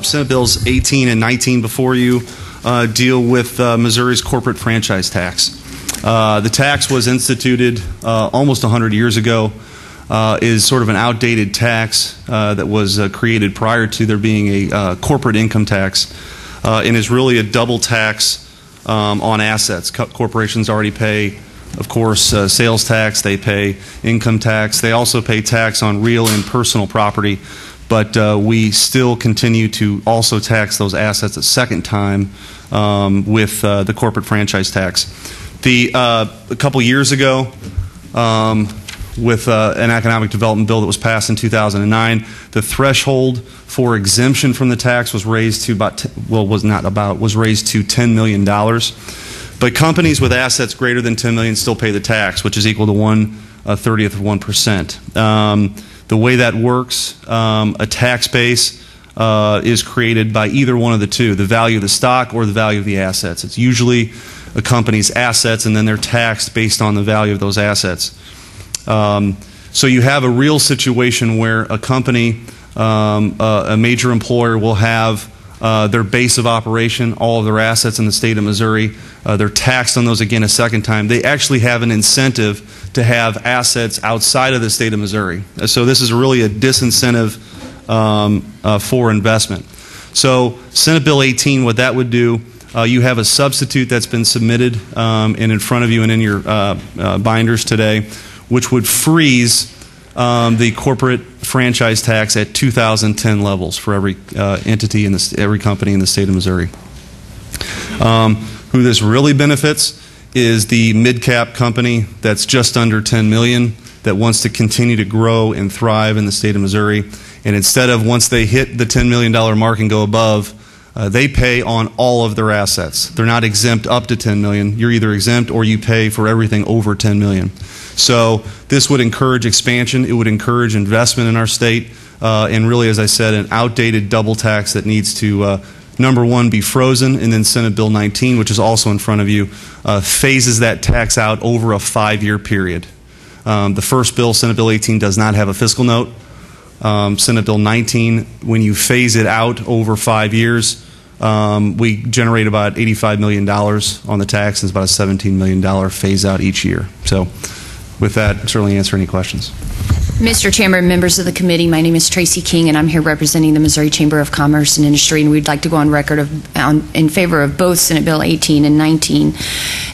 Senate Bills 18 and 19 before you deal with Missouri's corporate franchise tax. The tax was instituted almost 100 years ago, is sort of an outdated tax that was created prior to there being a corporate income tax, and is really a double tax on assets. Corporations already pay, of course, sales tax, they pay income tax, they also pay tax on real and personal property, but we still continue to also tax those assets a second time with the corporate franchise tax. A couple years ago, with an economic development bill that was passed in 2009, the threshold for exemption from the tax was raised to was raised to $10 million. But companies with assets greater than $10 million still pay the tax, which is equal to 1/30th of 1%. The way that works, a tax base is created by either one of the two, the value of the stock or the value of the assets. It's usually a company's assets, and then they're taxed based on the value of those assets. So you have a real situation where a company, a major employer, will have their base of operation, all of their assets in the state of Missouri. They're taxed on those again a second time. They actually have an incentive to have assets outside of the state of Missouri. So this is really a disincentive for investment. So Senate Bill 18, what that would do, you have a substitute that's been submitted and in front of you and in your binders today, which would freeze the corporate franchise tax at 2010 levels for every entity in every company in the state of Missouri. Who this really benefits is the mid-cap company that's just under 10 million that wants to continue to grow and thrive in the state of Missouri. And instead of once they hit the $10 million mark and go above, they pay on all of their assets. They're not exempt up to 10 million. You're either exempt or you pay for everything over 10 million. So this would encourage expansion. It would encourage investment in our state. And really, as I said, an outdated double tax that needs to, number one, be frozen. And then Senate Bill 19, which is also in front of you, phases that tax out over a 5-year period. The first bill, Senate Bill 18, does not have a fiscal note. Senate Bill 19, when you phase it out over 5 years, we generate about $85 million on the tax. It's about a $17 million phase out each year. So with that, I'll certainly answer any questions. Mr. Chairman, members of the committee, my name is Tracy King, and I'm here representing the Missouri Chamber of Commerce and Industry, and we'd like to go on record in favor of both Senate Bill 18 and 19.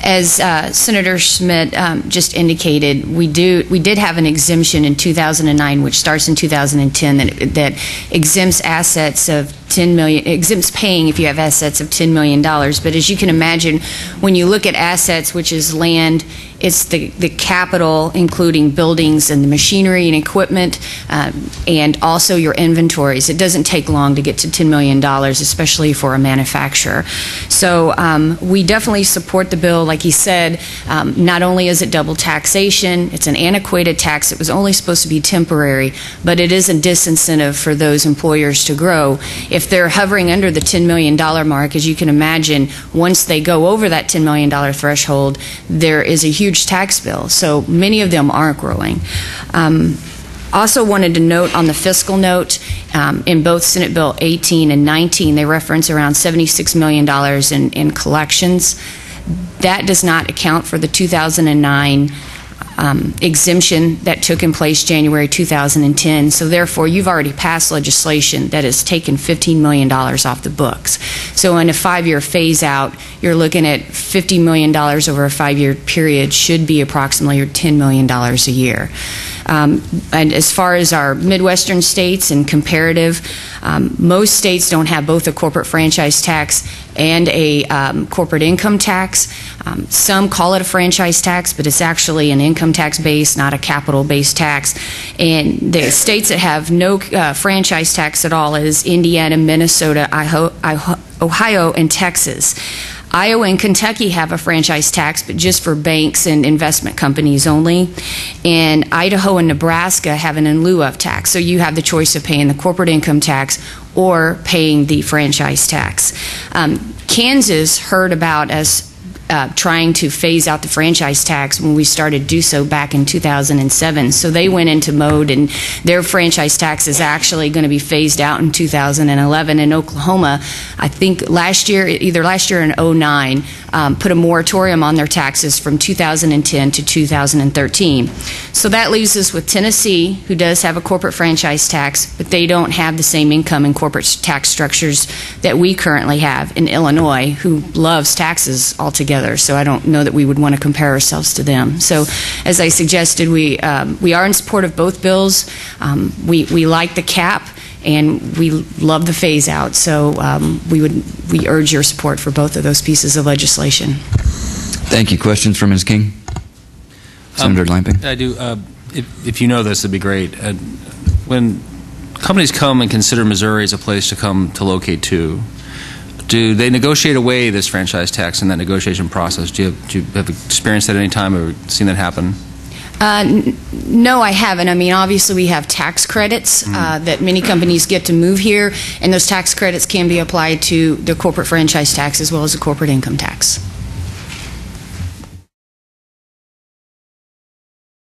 As Senator Schmitt just indicated, we did have an exemption in 2009, which starts in 2010, that exempts assets of $10 million, exempts paying if you have assets of $10 million. But as you can imagine, when you look at assets, which is land, it's the capital, including buildings and the machinery and equipment, and also your inventories. It doesn't take long to get to $10 million, especially for a manufacturer. So we definitely support the bill. Like he said, not only is it double taxation, it's an antiquated tax. It was only supposed to be temporary, but it is a disincentive for those employers to grow. If they're hovering under the $10 million mark, as you can imagine, once they go over that $10 million threshold, there is a huge tax bill. So many of them aren't growing. Also wanted to note on the fiscal note, in both Senate Bill 18 and 19, they reference around $76 million in collections. That does not account for the 2009 exemption that took in place January 2010. So therefore, you've already passed legislation that has taken $15 million off the books. So in a 5-year phase out, you're looking at $50 million over a 5-year period, should be approximately $10 million a year. And as far as our Midwestern states and comparative, most states don't have both a corporate franchise tax and a corporate income tax. Some call it a franchise tax, but it's actually an income tax base, not a capital-based tax. And the states that have no franchise tax at all is Indiana, Minnesota, Ohio, and Texas. Iowa and Kentucky have a franchise tax, but just for banks and investment companies only. And Idaho and Nebraska have an in lieu of tax. So you have the choice of paying the corporate income tax or paying the franchise tax. Kansas heard about us trying to phase out the franchise tax when we started to do so back in 2007. So they went into mode, and their franchise tax is actually going to be phased out in 2011. In Oklahoma, I think last year, either last year or in 2009, put a moratorium on their taxes from 2010 to 2013. So that leaves us with Tennessee, who does have a corporate franchise tax, but they don't have the same income and corporate tax structures that we currently have, in Illinois, who loves taxes altogether. So I don't know that we would want to compare ourselves to them. So as I suggested, we are in support of both bills. We like the cap, and we love the phase out. So we urge your support for both of those pieces of legislation. Thank you. Questions from Ms. King? Senator Lamping? I do. If you know this, it'd be great. When companies come and consider Missouri as a place to come to locate to, do they negotiate away this franchise tax in that negotiation process? Do you have experienced that at any time or seen that happen? No, I haven't. I mean, obviously we have tax credits that many companies get to move here, and those tax credits can be applied to the corporate franchise tax as well as the corporate income tax.